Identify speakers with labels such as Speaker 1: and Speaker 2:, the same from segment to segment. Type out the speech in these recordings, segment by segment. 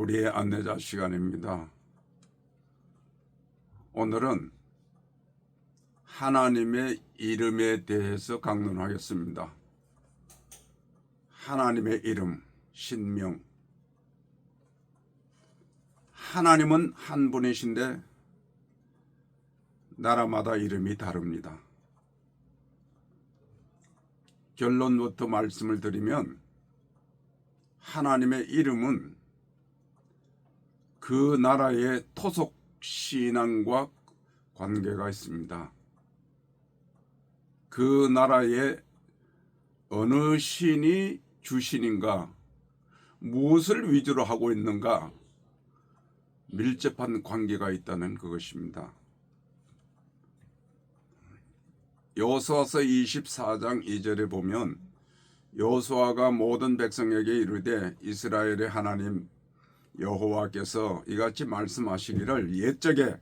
Speaker 1: 우리의 안내자 시간입니다. 오늘은 하나님의 이름에 대해서 강론하겠습니다. 하나님의 이름, 신명. 하나님은 한 분이신데 나라마다 이름이 다릅니다. 결론부터 말씀을 드리면 하나님의 이름은 그 나라의 토속 신앙과 관계가 있습니다. 그 나라의 어느 신이 주신인가, 무엇을 위주로 하고 있는가 밀접한 관계가 있다는 그것입니다. 여호수아서 24장 2절에 보면 여호수아가 모든 백성에게 이르되 이스라엘의 하나님 여호와께서 이같이 말씀하시기를 옛적에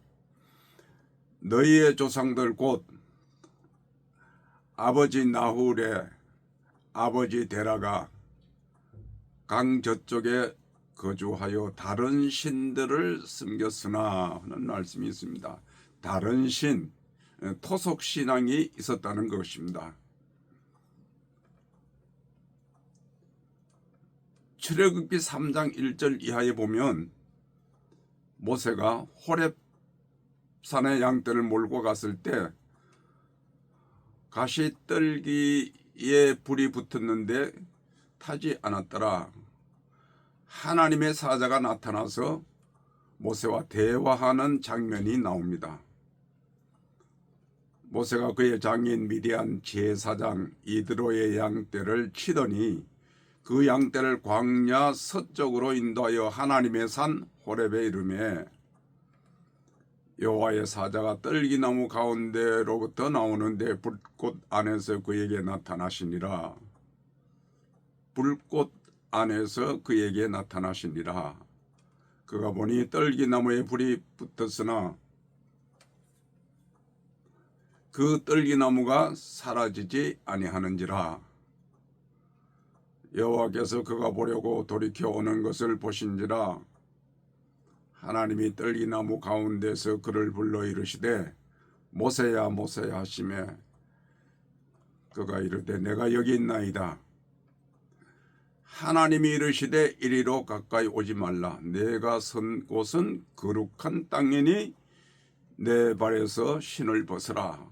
Speaker 1: 너희의 조상들 곧 아버지 나훌의 아버지 데라가 강 저쪽에 거주하여 다른 신들을 섬겼으나 하는 말씀이 있습니다. 다른 신, 토속 신앙이 있었다는 것입니다. 출애굽기 3장 1절 이하에 보면 모세가 호렙산의 양떼를 몰고 갔을 때 가시떨기에 불이 붙었는데 타지 않았더라. 하나님의 사자가 나타나서 모세와 대화하는 장면이 나옵니다. 모세가 그의 장인 미디안 제사장 이드로의 양떼를 치더니 그 양떼를 광야 서쪽으로 인도하여 하나님의 산 호렙에 이르매 여호와의 사자가 떨기나무 가운데로부터 나오는데 불꽃 안에서 그에게 나타나시니라. 불꽃 안에서 그에게 나타나시니라. 그가 보니 떨기나무에 불이 붙었으나 그 떨기나무가 사라지지 아니하는지라. 여호와께서 그가 보려고 돌이켜 오는 것을 보신지라. 하나님이 떨기나무 가운데서 그를 불러 이르시되 모세야 모세야 하시매 그가 이르되 내가 여기 있나이다. 하나님이 이르시되 이리로 가까이 오지 말라. 내가 선 곳은 거룩한 땅이니 내 발에서 신을 벗으라.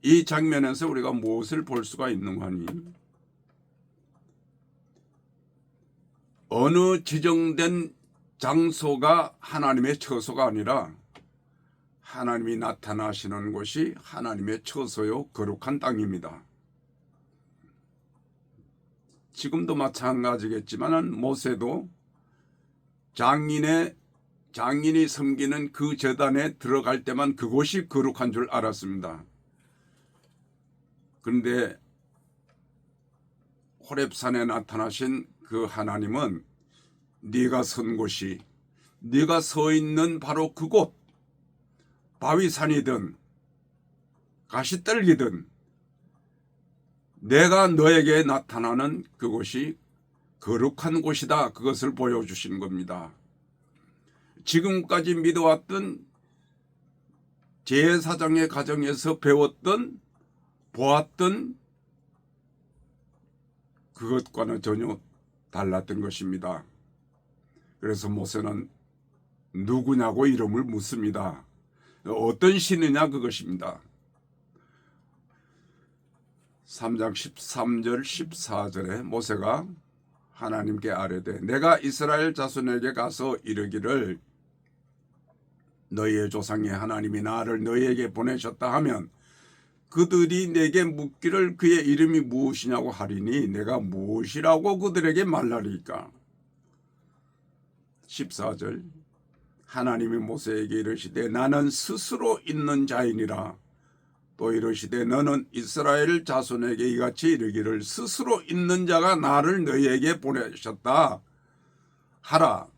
Speaker 1: 이 장면에서 우리가 무엇을 볼 수가 있는가 하니 어느 지정된 장소가 하나님의 처소가 아니라 하나님이 나타나시는 곳이 하나님의 처소요 거룩한 땅입니다. 지금도 마찬가지겠지만 모세도 장인이 섬기는 그 제단에 들어갈 때만 그곳이 거룩한 줄 알았습니다. 그런데 호렙산에 나타나신 그 하나님은 네가 선 곳이, 네가 서 있는 바로 그곳, 바위산이든 가시떨기든 내가 너에게 나타나는 그곳이 거룩한 곳이다. 그것을 보여주신 겁니다. 지금까지 믿어왔던 제사장의 가정에서 배웠던 보았던 그것과는 전혀 달랐던 것입니다. 그래서 모세는 누구냐고 이름을 묻습니다. 어떤 신이냐 그것입니다. 3장 13절 14절에 모세가 하나님께 아뢰되 내가 이스라엘 자손에게 가서 이르기를 너희의 조상의 하나님이 나를 너희에게 보내셨다 하면 그들이 내게 묻기를 그의 이름이 무엇이냐고 하리니 내가 무엇이라고 그들에게 말하리까. 14절 하나님이 모세에게 이르시되 나는 스스로 있는 자이니라. 또 이르시되 너는 이스라엘 자손에게 이같이 이르기를 스스로 있는 자가 나를 너희에게 보내셨다 하라.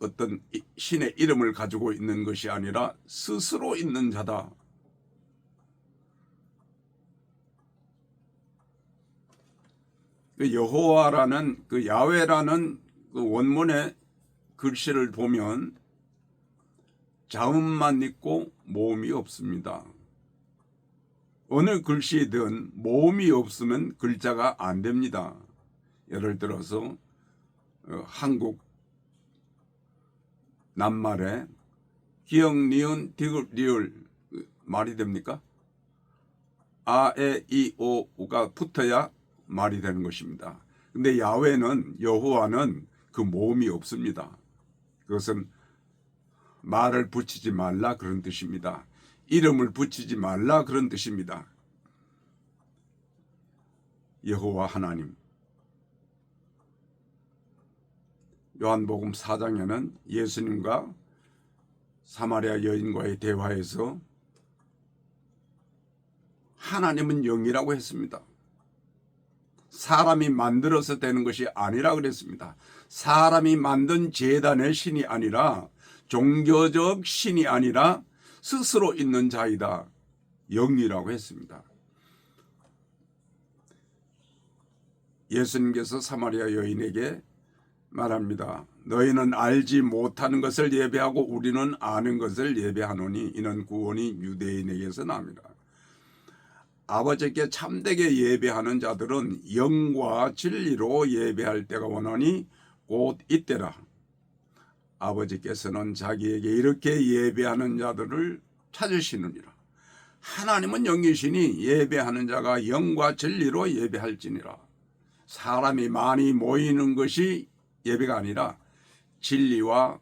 Speaker 1: 어떤 신의 이름을 가지고 있는 것이 아니라 스스로 있는 자다. 그 여호와라는 그 야훼라는 그 원문의 글씨를 보면 자음만 있고 모음이 없습니다. 어느 글씨든 모음이 없으면 글자가 안 됩니다. 예를 들어서 한국 낱말에 기역, 니은, 디귿, 리을 말이 됩니까? 아, 에, 이, 오가 붙어야 말이 되는 것입니다. 근데 야훼는, 여호와는 그 모음이 없습니다. 그것은 말을 붙이지 말라 그런 뜻입니다. 이름을 붙이지 말라 그런 뜻입니다. 여호와 하나님. 요한복음 4장에는 예수님과 사마리아 여인과의 대화에서 하나님은 영이라고 했습니다. 사람이 만들어서 되는 것이 아니라 그랬습니다. 사람이 만든 제단의 신이 아니라 종교적 신이 아니라 스스로 있는 자이다. 영이라고 했습니다. 예수님께서 사마리아 여인에게 말합니다. 너희는 알지 못하는 것을 예배하고 우리는 아는 것을 예배하노니 이는 구원이 유대인에게서 납니다. 아버지께 참되게 예배하는 자들은 영과 진리로 예배할 때가 원하니 곧 이때라. 아버지께서는 자기에게 이렇게 예배하는 자들을 찾으시느니라. 하나님은 영이시니 예배하는 자가 영과 진리로 예배할지니라. 사람이 많이 모이는 것이 예배가 아니라 진리와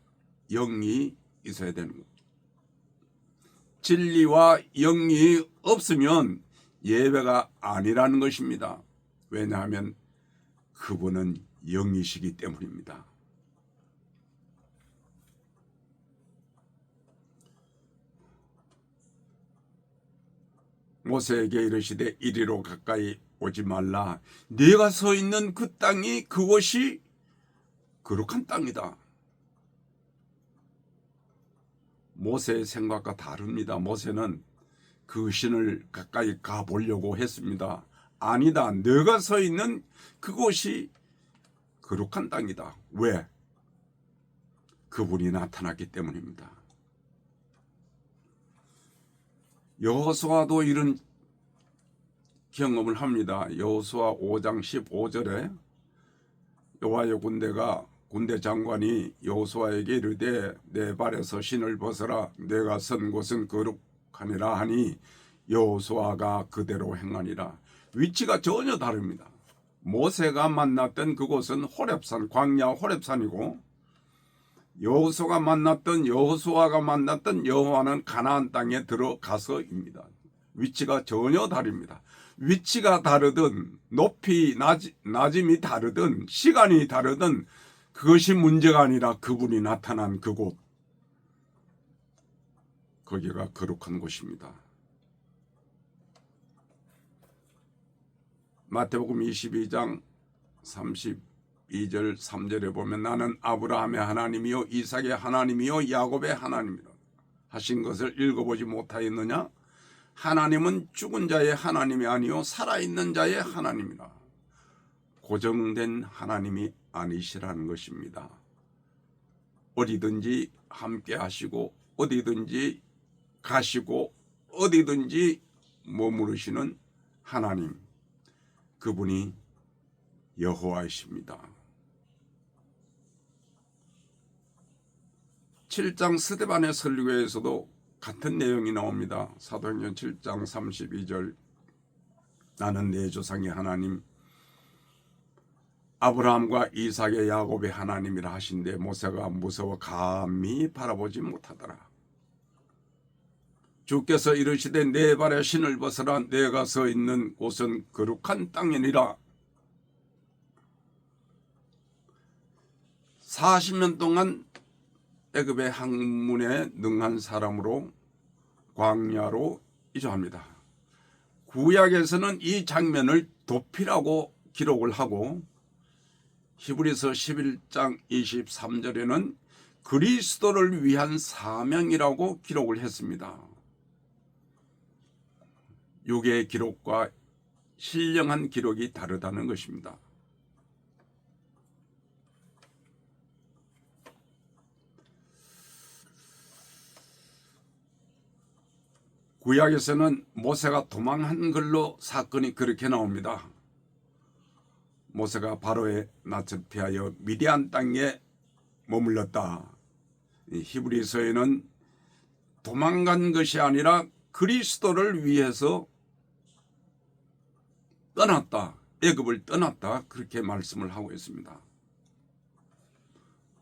Speaker 1: 영이 있어야 되는 것. 진리와 영이 없으면 예배가 아니라는 것입니다. 왜냐하면 그분은 영이시기 때문입니다. 모세에게 이르시되 이리로 가까이 오지 말라. 네가 서 있는 그 땅이 그것이 거룩한 땅이다. 모세의 생각과 다릅니다. 모세는 그 신을 가까이 가보려고 했습니다. 아니다. 네가 서 있는 그곳이 거룩한 땅이다. 왜? 그분이 나타났기 때문입니다. 여호수아도 이런 경험을 합니다. 여호수아 5장 15절에 여호와의 군대 장관이 여호수아에게 이르되 내 발에서 신을 벗어라. 내가 선 곳은 거룩하니라 하니 여호수아가 그대로 행하니라. 위치가 전혀 다릅니다. 모세가 만났던 그곳은 호렙산, 광야 호렙산이고 여호수아가 만났던 여호와는 가나안 땅에 들어가서입니다. 위치가 전혀 다릅니다. 위치가 다르든 높이 낮음이 다르든 시간이 다르든 그것이 문제가 아니라 그분이 나타난 그곳, 거기가 거룩한 곳입니다. 마태복음 22장 32절 3절에 보면 나는 아브라함의 하나님이요 이삭의 하나님이요 야곱의 하나님이라 하신 것을 읽어보지 못하였느냐? 하나님은 죽은 자의 하나님이 아니요 살아있는 자의 하나님이라. 고정된 하나님이 아니시라는 것입니다. 어디든지 함께 하시고 어디든지 가시고 어디든지 머무르시는 하나님, 그분이 여호와이십니다. 7장 스데반의 설교에서도 같은 내용이 나옵니다. 사도행전 7장 32절 나는 내 조상의 하나님 아브라함과 이삭의 야곱의 하나님이라 하신데 모세가 무서워 감히 바라보지 못하더라. 주께서 이르시되 내 발에 신을 벗어라. 내가 서 있는 곳은 거룩한 땅이니라. 40년 동안 애굽의 학문에 능한 사람으로 광야로 이주합니다. 구약에서는 이 장면을 도피라고 기록을 하고 히브리서 11장 23절에는 그리스도를 위한 사명이라고 기록을 했습니다. 육의 기록과 신령한 기록이 다르다는 것입니다. 구약에서는 모세가 도망한 걸로 사건이 그렇게 나옵니다. 모세가 바로의 낯을 피하여 미디안 땅에 머물렀다. 히브리서에는 도망간 것이 아니라 그리스도를 위해서 떠났다. 애굽을 떠났다. 그렇게 말씀을 하고 있습니다.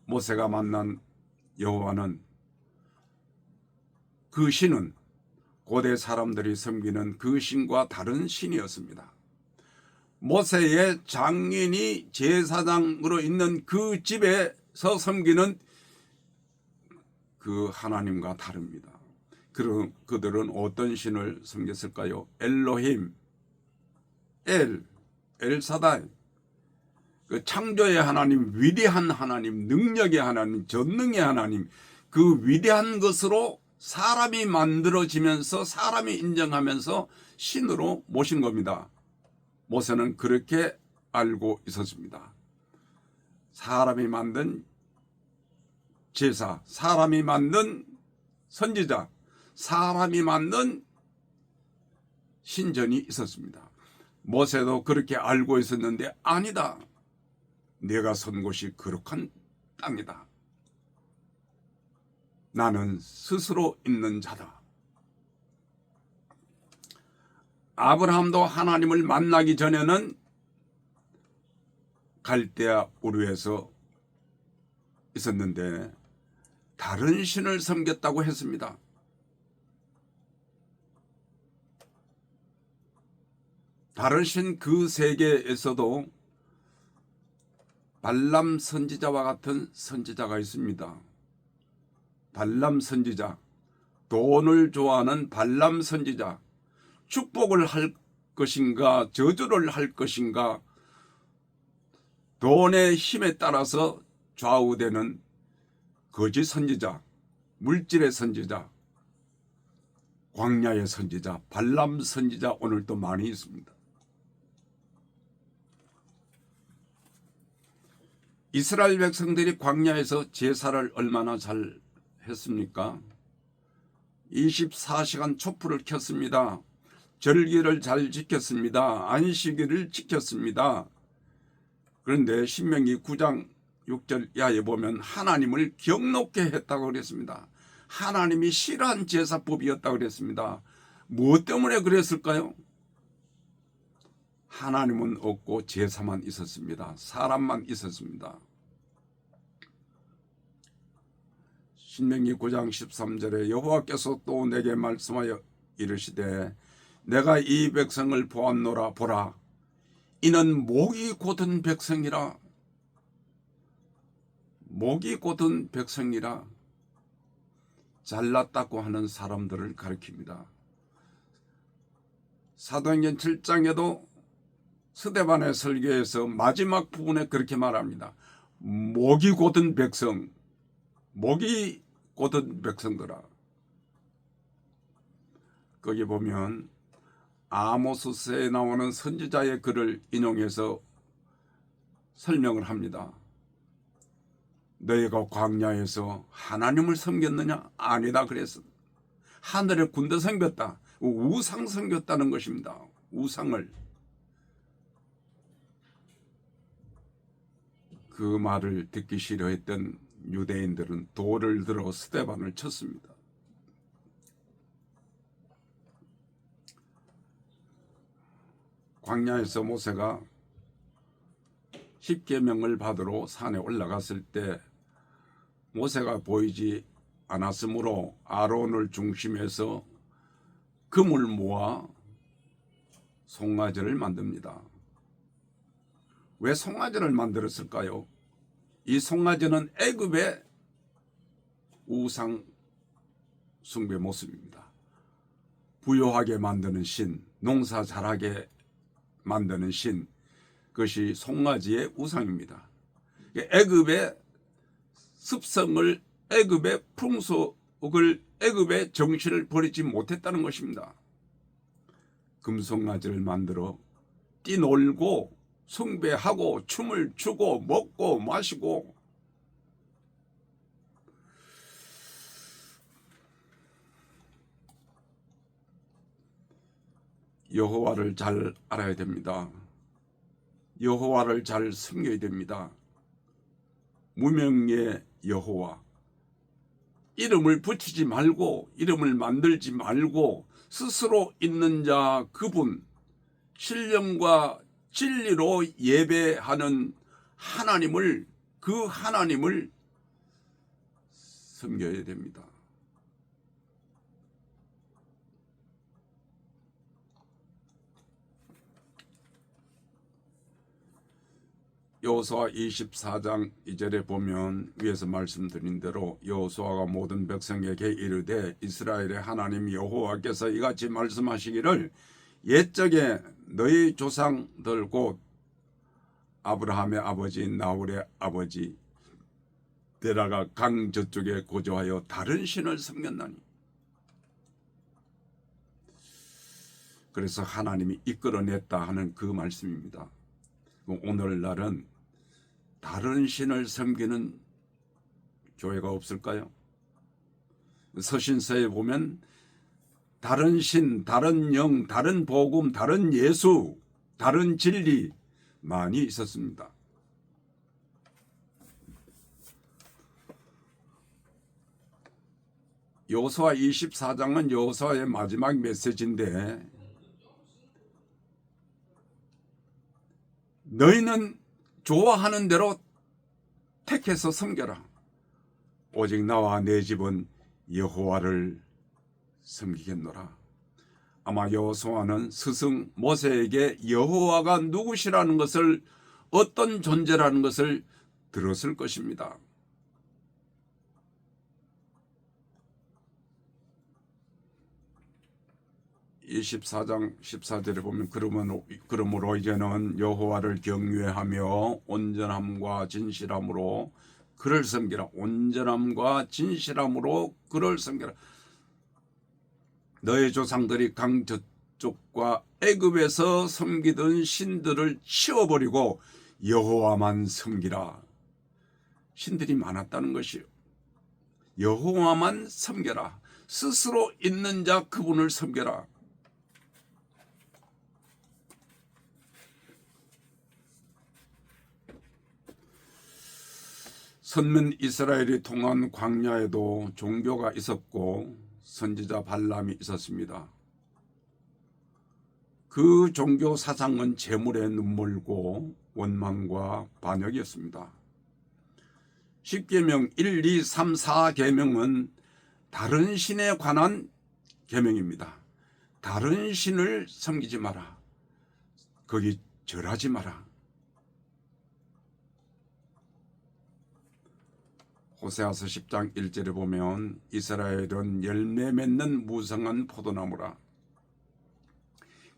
Speaker 1: 모세가 만난 여호와는, 그 신은 고대 사람들이 섬기는 그 신과 다른 신이었습니다. 모세의 장인이 제사장으로 있는 그 집에서 섬기는 그 하나님과 다릅니다. 그들은 어떤 신을 섬겼을까요? 엘로힘, 엘사다이, 그 창조의 하나님, 위대한 하나님, 능력의 하나님, 전능의 하나님, 그 위대한 것으로 사람이 만들어지면서 사람이 인정하면서 신으로 모신 겁니다. 모세는 그렇게 알고 있었습니다. 사람이 만든 제사, 사람이 만든 선지자, 사람이 만든 신전이 있었습니다. 모세도 그렇게 알고 있었는데, 아니다. 내가 선 곳이 거룩한 땅이다. 나는 스스로 있는 자다. 아브라함도 하나님을 만나기 전에는 갈대아 우르에서 있었는데 다른 신을 섬겼다고 했습니다. 다른 신 그 세계에서도 발람 선지자와 같은 선지자가 있습니다. 발람 선지자, 돈을 좋아하는 발람 선지자, 축복을 할 것인가 저주를 할 것인가 돈의 힘에 따라서 좌우되는 거짓 선지자, 물질의 선지자, 광야의 선지자, 발람 선지자, 오늘도 많이 있습니다. 이스라엘 백성들이 광야에서 제사를 얼마나 잘 했습니까? 24시간 촛불을 켰습니다. 절기를 잘 지켰습니다. 안식일을 지켰습니다. 그런데 신명기 9장 6절 야에 보면 하나님을 경노케 했다고 그랬습니다. 하나님이 싫어한 제사법이었다고 그랬습니다. 무엇 때문에 그랬을까요? 하나님은 없고 제사만 있었습니다. 사람만 있었습니다. 신명기 9장 13절에 여호와께서 또 내게 말씀하여 이르시되 내가 이 백성을 보았노라. 보라, 이는 목이 곧은 백성이라. 목이 곧은 백성이라. 잘났다고 하는 사람들을 가리킵니다. 사도행전 7장에도 스데반의 설교에서 마지막 부분에 그렇게 말합니다. 목이 곧은 백성, 목이 곧은 백성들아. 거기 보면 아모스서에 나오는 선지자의 글을 인용해서 설명을 합니다. 너희가 광야에서 하나님을 섬겼느냐? 아니다 그랬어. 하늘의 군대 섬겼다. 우상 섬겼다는 것입니다. 우상을. 그 말을 듣기 싫어했던 유대인들은 돌을 들어 스데반을 쳤습니다. 광야에서 모세가 십계명을 받으러 산에 올라갔을 때 모세가 보이지 않았으므로 아론을 중심해서 금을 모아 송아지를 만듭니다. 왜 송아지를 만들었을까요? 이 송아지는 애굽의 우상 숭배 모습입니다. 부유하게 만드는 신, 농사 잘하게 만드는 신, 그것이 송아지의 우상입니다. 애굽의 습성을, 애굽의 풍속을, 애굽의 정신을 버리지 못했다는 것입니다. 금송아지를 만들어 뛰놀고 숭배하고 춤을 추고 먹고 마시고, 여호와를 잘 알아야 됩니다. 여호와를 잘 섬겨야 됩니다. 무명의 여호와, 이름을 붙이지 말고 이름을 만들지 말고 스스로 있는 자 그분, 신령과 진리로 예배하는 하나님을, 그 하나님을 섬겨야 됩니다. 여호수아 24장 2절에 보면 위에서 말씀드린 대로 여호수아가 모든 백성에게 이르되 이스라엘의 하나님 여호와께서 이같이 말씀하시기를 옛적에 너희 조상들 곧 아브라함의 아버지 나홀의 아버지 데라가 강 저쪽에 거주하여 다른 신을 섬겼나니. 그래서 하나님이 이끌어냈다 하는 그 말씀입니다. 오늘날은 다른 신을 섬기는 교회가 없을까요? 서신서에 보면 다른 신, 다른 영, 다른 복음, 다른 예수, 다른 진리 많이 있었습니다. 여호수아 24장은 여호수아의 마지막 메시지인데 너희는 좋아하는 대로 택해서 섬겨라. 오직 나와 내 집은 여호와를 섬기겠노라. 아마 여호수아는 스승 모세에게 여호와가 누구시라는 것을, 어떤 존재라는 것을 들었을 것입니다. 이 14장 14절에 보면 그러므로 이제는 여호와를 경외하며 온전함과 진실함으로 그를 섬기라. 온전함과 진실함으로 그를 섬기라. 너의 조상들이 강 저쪽과 애굽에서 섬기던 신들을 치워버리고 여호와만 섬기라. 신들이 많았다는 것이요. 여호와만 섬겨라. 스스로 있는 자 그분을 섬겨라. 선민 이스라엘이 통한 광야에도 종교가 있었고 선지자 발람이 있었습니다. 그 종교 사상은 재물의 눈물고 원망과 반역이었습니다. 10계명 1, 2, 3, 4계명은 다른 신에 관한 계명입니다. 다른 신을 섬기지 마라. 거기 절하지 마라. 호세아서 10장 1절에 보면 이스라엘은 열매 맺는 무성한 포도나무라.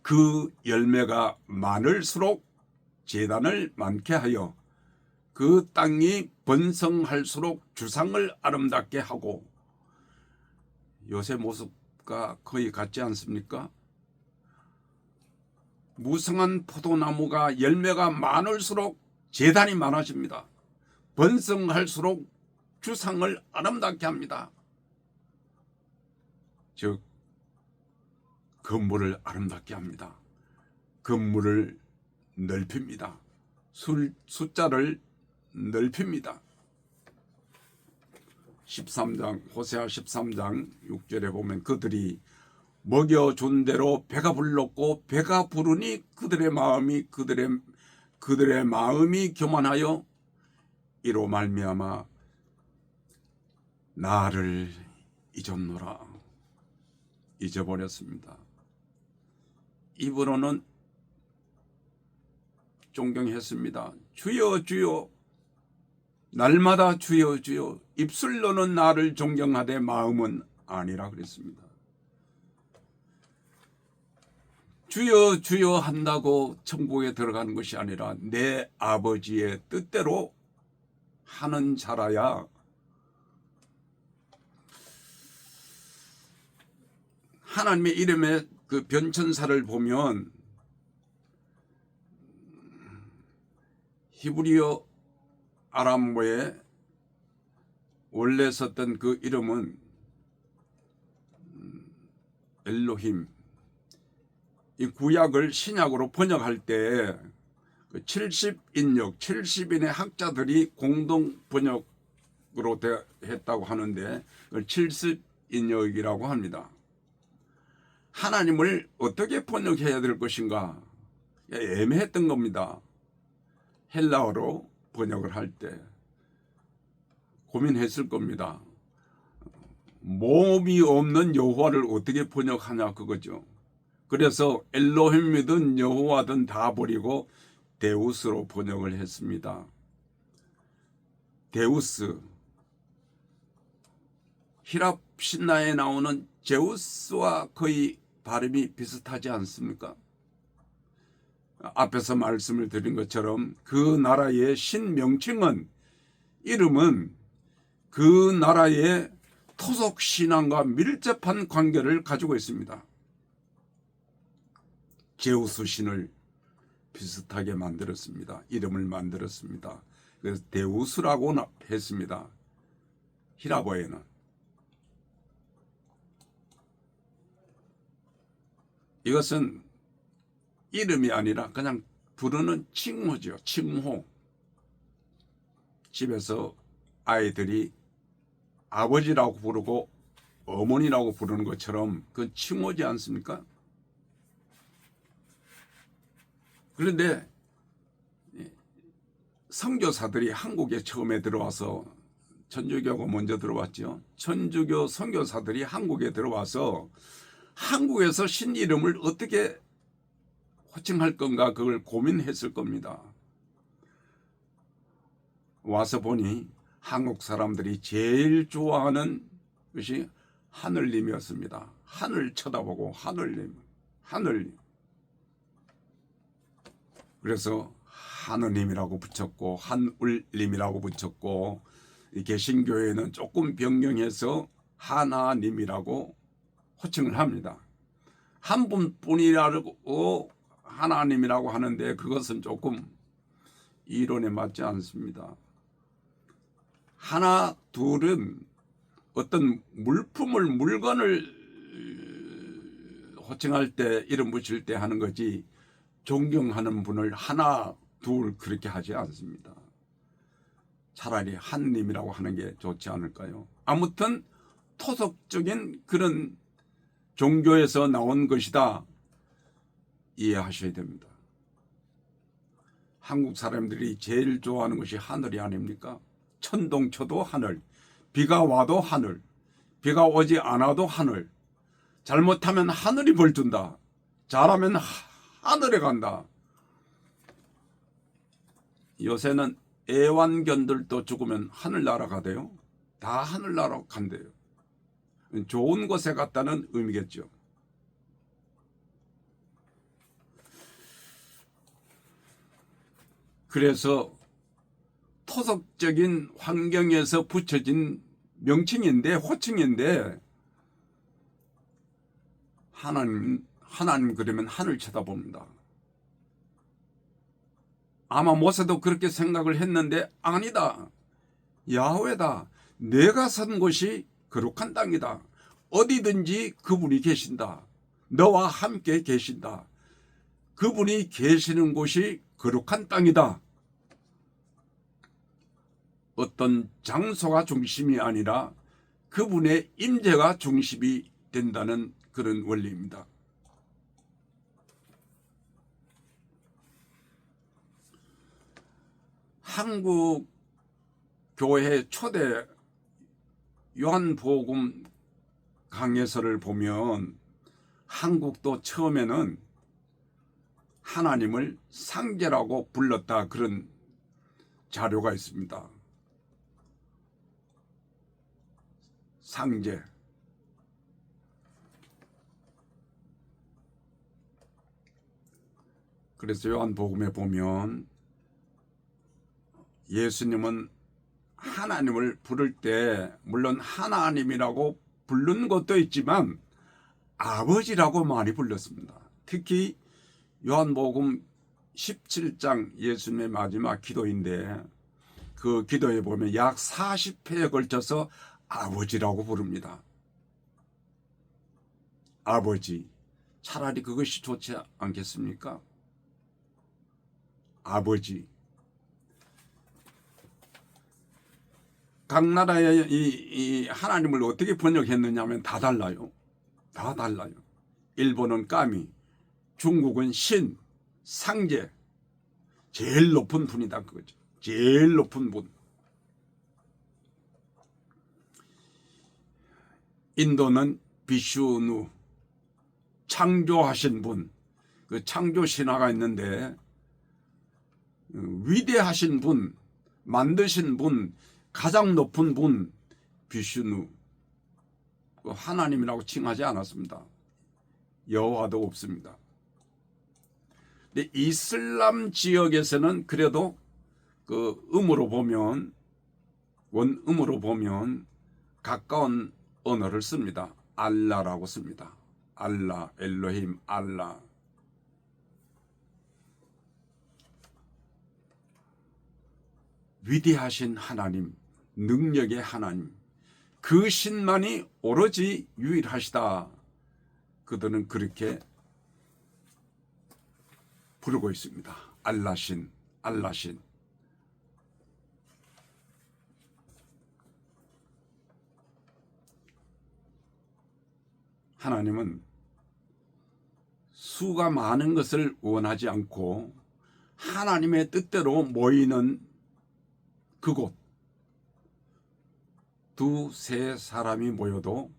Speaker 1: 그 열매가 많을수록 제단을 많게 하여 그 땅이 번성할수록 주상을 아름답게 하고. 요새 모습과 거의 같지 않습니까? 무성한 포도나무가 열매가 많을수록 제단이 많아집니다. 번성할수록 주상을 아름답게 합니다. 즉 건물을 아름답게 합니다. 건물을 넓힙니다. 숫자를 넓힙니다. 13장 호세아 13장 6절에 보면 그들이 먹여준 대로 배가 불렀고 배가 부르니 그들의 마음이 교만하여 이로 말미암아 나를 잊었노라. 잊어버렸습니다. 입으로는 존경했습니다. 주여 주여, 날마다 주여 주여. 입술로는 나를 존경하되 마음은 아니라 그랬습니다. 주여 주여 한다고 천국에 들어가는 것이 아니라 내 아버지의 뜻대로 하는 자라야 하나님의 이름의 그 변천사를 보면 히브리어 아람어에 원래 썼던 그 이름은 엘로힘, 이 구약을 신약으로 번역할 때 70인역, 70인의 학자들이 공동 번역으로 했다고 하는데 70인역이라고 합니다. 하나님을 어떻게 번역해야 될 것인가 애매했던 겁니다. 헬라어로 번역을 할 때 고민했을 겁니다. 몸이 없는 여호와를 어떻게 번역하냐 그거죠. 그래서 엘로힘이든 여호와든 다 버리고 데우스로 번역을 했습니다. 데우스, 히랍 신라에 나오는 제우스와 거의 발음이 비슷하지 않습니까? 앞에서 말씀을 드린 것처럼 그 나라의 신명칭은 이름은 그 나라의 토속 신앙과 밀접한 관계를 가지고 있습니다. 제우스 신을 비슷하게 만들었습니다. 이름을 만들었습니다. 그래서 데우스라고 했습니다. 히라보에는. 이것은 이름이 아니라 그냥 부르는 칭호죠. 칭호. 집에서 아이들이 아버지라고 부르고 어머니라고 부르는 것처럼 그 칭호지 않습니까? 그런데 선교사들이 한국에 처음에 들어와서 천주교가 먼저 들어왔죠. 천주교 선교사들이 한국에 들어와서 한국에서 신 이름을 어떻게 호칭할 건가 그걸 고민했을 겁니다. 와서 보니 한국 사람들이 제일 좋아하는 것이 하늘님이었습니다. 하늘 쳐다보고 하늘님. 그래서 하느님이라고 붙였고 한울님이라고 붙였고 개신교회는 조금 변경해서 하나님이라고 호칭을 합니다. 한 분뿐이라고 하나님이라고 하는데 그것은 조금 이론에 맞지 않습니다. 하나 둘은 어떤 물건을 호칭할 때 이름 붙일 때 하는 거지 존경하는 분을 하나 둘 그렇게 하지 않습니다. 차라리 한님이라고 하는 게 좋지 않을까요? 아무튼 토속적인 그런 종교에서 나온 것이다 이해하셔야 됩니다. 한국 사람들이 제일 좋아하는 것이 하늘이 아닙니까? 천동쳐도 하늘, 비가 와도 하늘, 비가 오지 않아도 하늘, 잘못하면 하늘이 벌 준다, 잘하면 하늘에 간다. 요새는 애완견들도 죽으면 하늘 날아가대요. 다 하늘 날아간대요. 좋은 곳에 갔다는 의미겠죠. 그래서 토속적인 환경에서 붙여진 명칭인데 호칭인데 하나님 그러면 하늘 쳐다봅니다. 아마 모세도 그렇게 생각을 했는데 아니다. 야훼다. 내가 선 곳이 거룩한 땅이다. 어디든지 그분이 계신다. 너와 함께 계신다. 그분이 계시는 곳이 거룩한 땅이다. 어떤 장소가 중심이 아니라 그분의 임재가 중심이 된다는 그런 원리입니다. 한국 교회 초대 요한복음 강해서를 보면 한국도 처음에는 하나님을 상제라고 불렀다 그런 자료가 있습니다. 상제. 그래서 요한복음에 보면 예수님은 하나님을 부를 때 물론 하나님이라고 부른 것도 있지만 아버지라고 많이 불렀습니다. 특히 요한복음 17장 예수님의 마지막 기도인데 그 기도에 보면 약 40회에 걸쳐서 아버지라고 부릅니다. 아버지. 차라리 그것이 좋지 않겠습니까? 아버지. 각 나라의 이 하나님을 어떻게 번역했느냐 하면 다 달라요. 다 달라요. 일본은 까미, 중국은 신, 상제. 제일 높은 분이다 그거죠. 제일 높은 분. 인도는 비슈누, 창조하신 분. 그 창조 신화가 있는데 위대하신 분, 만드신 분, 가장 높은 분 비슈누. 하나님이라고 칭하지 않았습니다. 여호와도 없습니다. 근데 이슬람 지역에서는 그래도 그 음으로 보면, 원음으로 보면 가까운 언어를 씁니다. 알라라고 씁니다. 알라, 엘로힘, 알라. 위대하신 하나님, 능력의 하나님, 그 신만이 오로지 유일하시다. 그들은 그렇게 부르고 있습니다. 알라신, 알라신. 하나님은 수가 많은 것을 원하지 않고 하나님의 뜻대로 모이는 그곳, 두세 사람이 모여도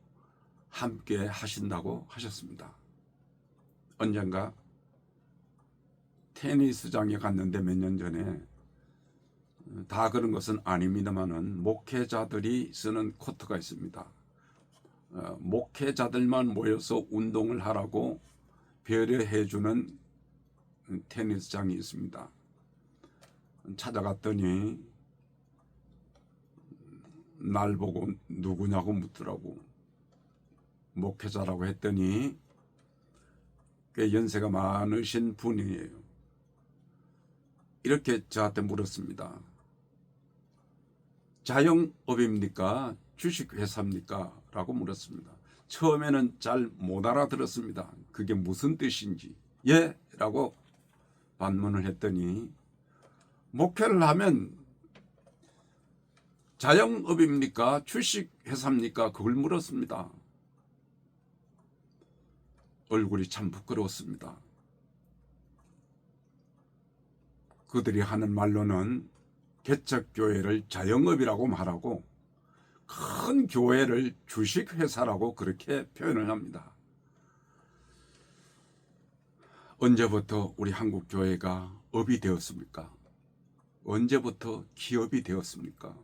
Speaker 1: 함께 하신다고 하셨습니다. 언젠가 테니스장에 갔는데 몇 년 전에, 다 그런 것은 아닙니다만은 목회자들이 쓰는 코트가 있습니다. 목회자들만 모여서 운동을 하라고 배려해주는 테니스장이 있습니다. 찾아갔더니 날 보고 누구냐고 묻더라고. 목회자라고 했더니 꽤 연세가 많으신 분이에요. 이렇게 저한테 물었습니다. 자영업입니까? 주식회사입니까? 라고 물었습니다. 처음에는 잘 못 알아들었습니다. 그게 무슨 뜻인지. 예? 라고 반문을 했더니 목회를 하면 자영업입니까? 주식회사입니까? 그걸 물었습니다. 얼굴이 참 부끄러웠습니다. 그들이 하는 말로는 개척교회를 자영업이라고 말하고 큰 교회를 주식회사라고 그렇게 표현을 합니다. 언제부터 우리 한국교회가 업이 되었습니까? 언제부터 기업이 되었습니까?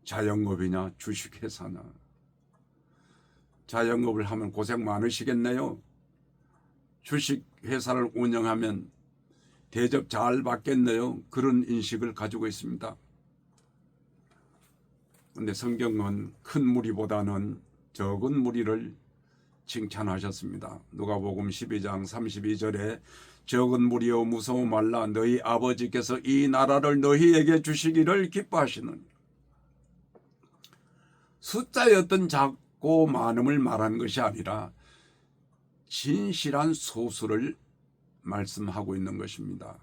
Speaker 1: 자영업이냐 주식회사냐. 자영업을 하면 고생 많으시겠네요. 주식회사를 운영하면 대접 잘 받겠네요. 그런 인식을 가지고 있습니다. 그런데 성경은 큰 무리보다는 적은 무리를 칭찬하셨습니다. 누가복음 12장 32절에 적은 무리여 무서워 말라 너희 아버지께서 이 나라를 너희에게 주시기를 기뻐하시느니. 숫자의 어떤 작고 많음을 말하는 것이 아니라 진실한 소수를 말씀하고 있는 것입니다.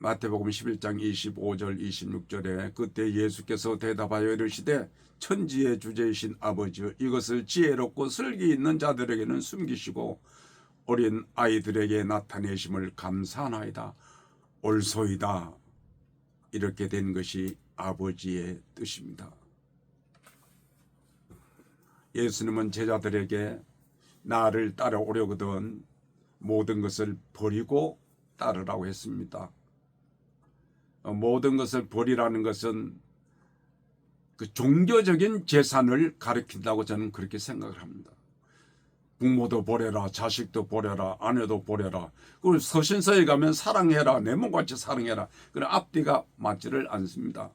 Speaker 1: 마태복음 11장 25절 26절에 그때 예수께서 대답하여 이르시되 천지의 주제이신 아버지여 이것을 지혜롭고 슬기 있는 자들에게는 숨기시고 어린 아이들에게 나타내심을 감사하나이다. 옳소이다. 이렇게 된 것이 아버지의 뜻입니다. 예수님은 제자들에게 나를 따라오려거든 모든 것을 버리고 따르라고 했습니다. 모든 것을 버리라는 것은 그 종교적인 재산을 가리킨다고 저는 그렇게 생각을 합니다. 부모도 버려라, 자식도 버려라, 아내도 버려라. 그리고 서신서에 가면 사랑해라, 내 몸같이 사랑해라. 그런 앞뒤가 맞지를 않습니다.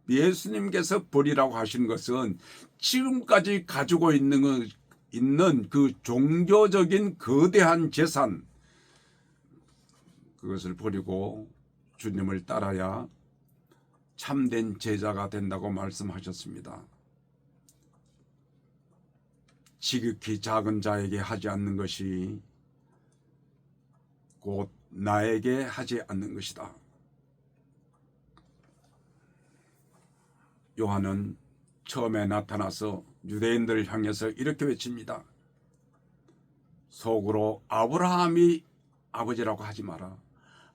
Speaker 1: 예수님께서 버리라고 하신 것은 지금까지 가지고 있는 그 종교적인 거대한 재산, 그것을 버리고 주님을 따라야 참된 제자가 된다고 말씀하셨습니다. 지극히 작은 자에게 하지 않는 것이 곧 나에게 하지 않는 것이다. 요한은 처음에 나타나서 유대인들을 향해서 이렇게 외칩니다. 속으로 아브라함이 아버지라고 하지 마라.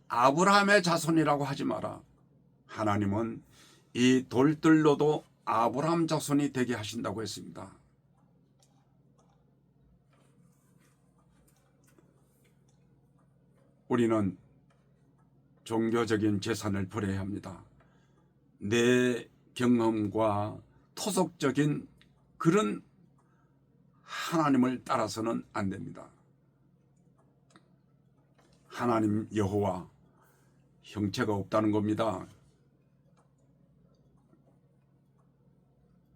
Speaker 1: 아브라함의 자손이라고 하지 마라. 하나님은 이 돌들로도 아브라함 자손이 되게 하신다고 했습니다. 우리는 종교적인 재산을 버려야 합니다. 내 경험과 토속적인 그런 하나님을 따라서는 안 됩니다. 하나님 여호와 형체가 없다는 겁니다.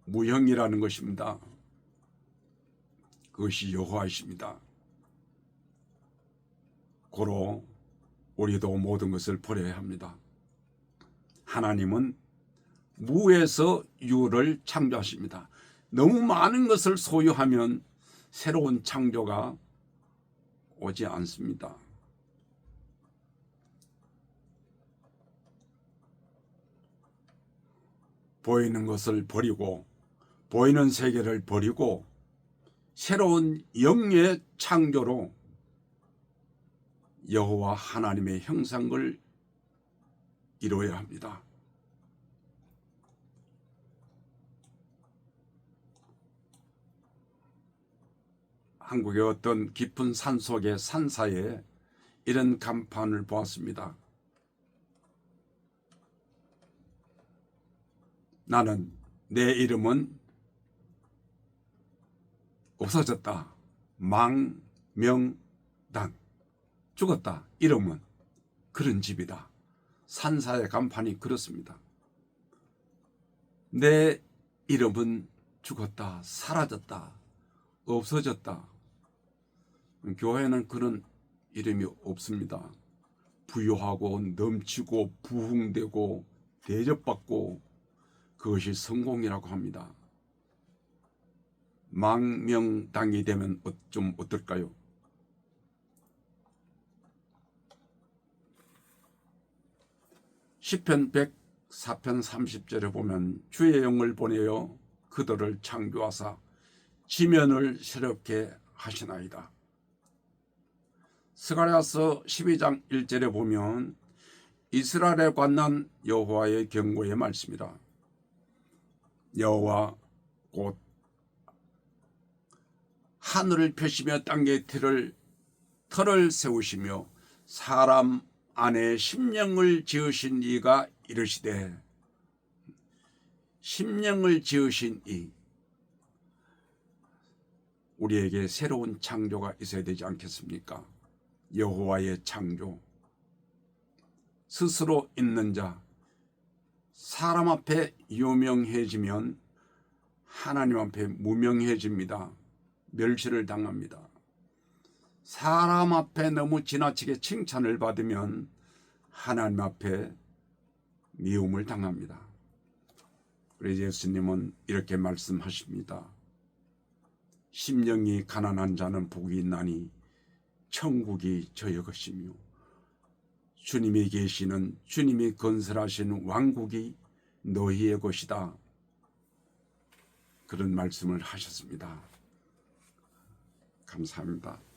Speaker 1: 무형이라는 것입니다. 그것이 여호와이십니다. 고로 우리도 모든 것을 버려야 합니다. 하나님은 무에서 유를 창조하십니다. 너무 많은 것을 소유하면 새로운 창조가 오지 않습니다. 보이는 것을 버리고 보이는 세계를 버리고 새로운 영의 창조로 여호와 하나님의 형상을 이루어야 합니다. 한국의 어떤 깊은 산속의 산사에 이런 간판을 보았습니다. 나는 내 이름은 없어졌다. 망명당. 죽었다. 이름은 그런 집이다. 산사의 간판이 그렇습니다. 내 이름은 죽었다. 사라졌다. 없어졌다. 교회는 그런 이름이 없습니다. 부유하고 넘치고 부흥되고 대접받고 그것이 성공이라고 합니다. 망명당이 되면 좀 어떨까요? 시편 104편 30절에 보면 주의 영을 보내어 그들을 창조하사 지면을 새롭게 하시나이다. 스가랴서 12장 1절에 보면 이스라엘에 관한 여호와의 경고의 말씀이라. 여호와 곧 하늘을 펴시며 땅의 털을 세우시며 사람 안에 심령을 지으신 이가 이르시되, 심령을 지으신 이, 우리에게 새로운 창조가 있어야 되지 않겠습니까? 여호와의 창조, 스스로 있는 자, 사람 앞에 유명해지면 하나님 앞에 무명해집니다. 멸시를 당합니다. 사람 앞에 너무 지나치게 칭찬을 받으면 하나님 앞에 미움을 당합니다. 그래서 예수님은 이렇게 말씀하십니다. 심령이 가난한 자는 복이 있나니 천국이 저의 것이며 주님이 계시는, 주님이 건설하시는 왕국이 너희의 것이다. 그런 말씀을 하셨습니다. 감사합니다.